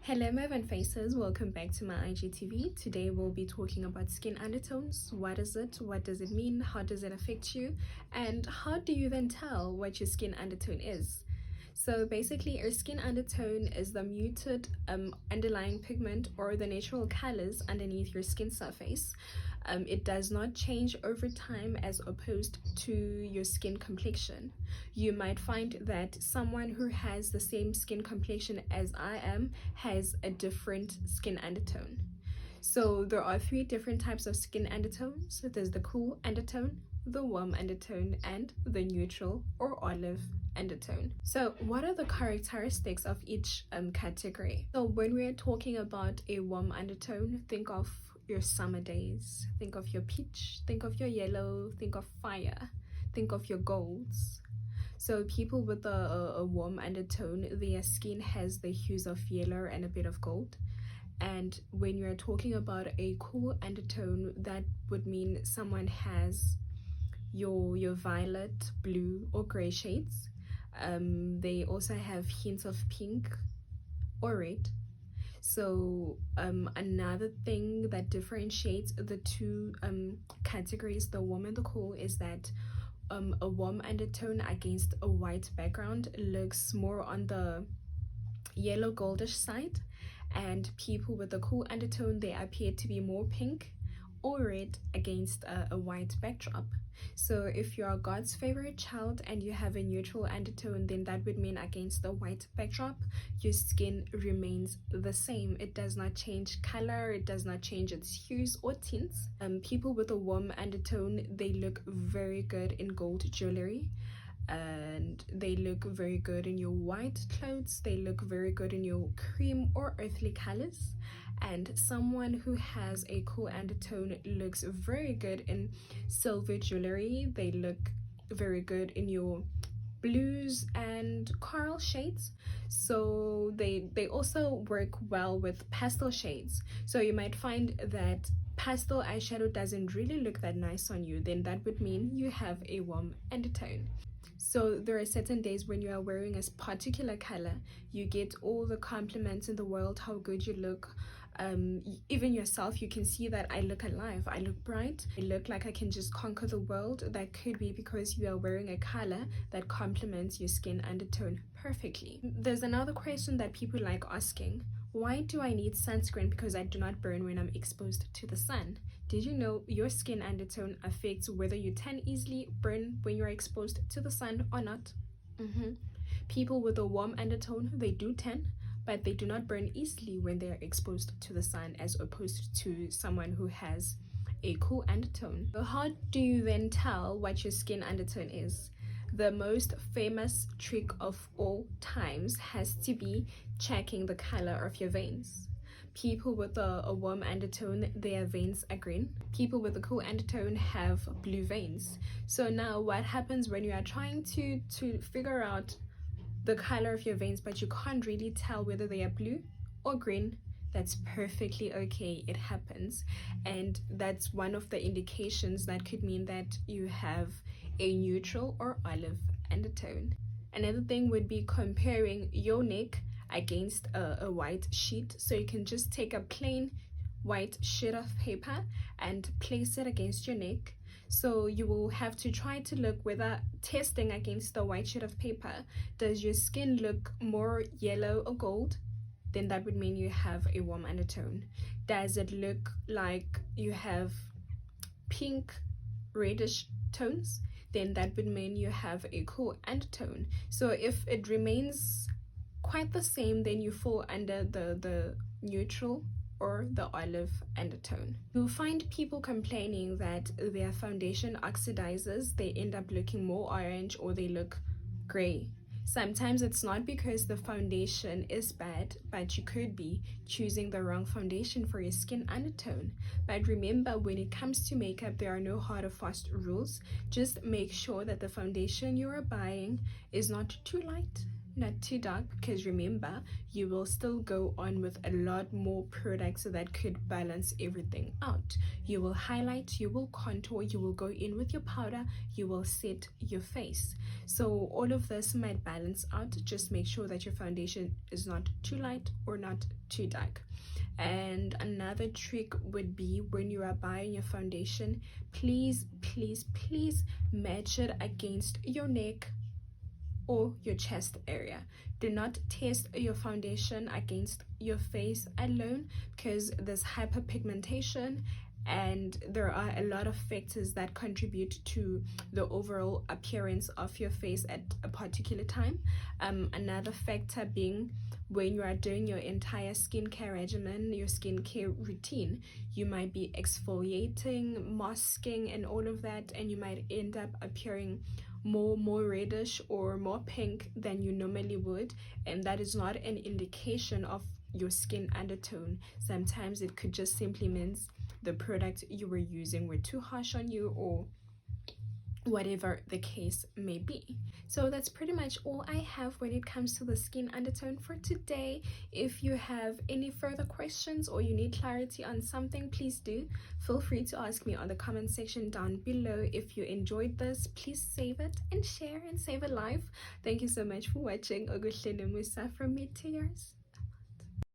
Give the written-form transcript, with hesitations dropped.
Hello my fun faces, welcome back to my IGTV. Today we'll be talking about skin undertones. What is it? What does it mean? How does it affect you? And how do you then tell what your skin undertone is? So basically, your skin undertone is the muted underlying pigment or the natural colors underneath your skin surface. It does not change over time as opposed to your skin complexion. You might find that someone who has the same skin complexion as I am has a different skin undertone. So there are three different types of skin undertones. There's the cool undertone, the warm undertone, and the neutral or olive undertone. So what are the characteristics of each category? So when we're talking about a warm undertone, think of your summer days, think of your peach, think of your yellow, think of fire, think of your golds. So people with a warm undertone, their skin has the hues of yellow and a bit of gold. And when you're talking about a cool undertone, that would mean someone has your violet, blue, or gray shades. They also have hints of pink or red. So another thing that differentiates the two categories, the warm and the cool, is that a warm undertone against a white background looks more on the yellow goldish side, and people with a cool undertone, they appear to be more pink or red against a white backdrop. So if you are God's favorite child and you have a neutral undertone, then that would mean against the white backdrop, your skin remains the same. It does not change color, it does not change its hues or tints. People with a warm undertone, they look very good in gold jewelry, and they look very good in your white clothes, they look very good in your cream or earthly colors. And someone who has a cool undertone looks very good in silver jewelry, they look very good in your blues and coral shades. So they also work well with pastel shades. So you might find that pastel eyeshadow doesn't really look that nice on you, then that would mean you have a warm undertone. So there are certain days when you are wearing a particular color, you get all the compliments in the world, how good you look. Even yourself, you can see that I look alive, I look bright, I look like I can just conquer the world. That could be because you are wearing a color that complements your skin undertone perfectly. There's another question that people like asking: why do I need sunscreen? Because I do not burn when I'm exposed to the sun. Did you know your skin undertone affects whether you tan easily, burn when you're exposed to the sun or not? People with a warm undertone, they do tan, but they do not burn easily when they are exposed to the sun, as opposed to someone who has a cool undertone. So how do you then tell what your skin undertone is? The most famous trick of all times has to be checking the color of your veins. People with a warm undertone, their veins are green. People with a cool undertone have blue veins. So now what happens when you are trying to figure out the color of your veins, but you can't really tell whether they are blue or green? That's perfectly okay, it happens. And that's one of the indications that could mean that you have a neutral or olive undertone. Another thing would be comparing your neck against a white sheet. So you can just take a plain white sheet of paper and place it against your neck. So you will have to try to look whether, testing against the white sheet of paper, does your skin look more yellow or gold? Then that would mean you have a warm undertone. Does it look like you have pink, reddish tones? Then that would mean you have a cool undertone. So if it remains quite the same, then you fall under the neutral or the olive undertone. You'll find people complaining that their foundation oxidizes, they end up looking more orange or they look gray. Sometimes it's not because the foundation is bad, but you could be choosing the wrong foundation for your skin undertone. But remember, when it comes to makeup, there are no hard or fast rules. Just make sure that the foundation you are buying is not too light, not too dark, because remember, you will still go on with a lot more products that could balance everything out. You will highlight, you will contour, you will go in with your powder, you will set your face. So all of this might balance out. Just make sure that your foundation is not too light or not too dark. And another trick would be, when you are buying your foundation, please match it against your neck or your chest area. Do not test your foundation against your face alone, because there's hyperpigmentation and there are a lot of factors that contribute to the overall appearance of your face at a particular time. Another factor being, when you are doing your entire skincare regimen, your skincare routine, you might be exfoliating, masking, and all of that, and you might end up appearing more reddish or more pink than you normally would, and that is not an indication of your skin undertone. Sometimes it could just simply means the product you were using were too harsh on you, or whatever the case may be. So that's pretty much all I have when it comes to the skin undertone for today. If you have any further questions or you need clarity on something, please do feel free to ask me on the comment section down below. If you enjoyed this, please save it and share and save it live. Thank you so much for watching. Okuhle nomusa from me to yours.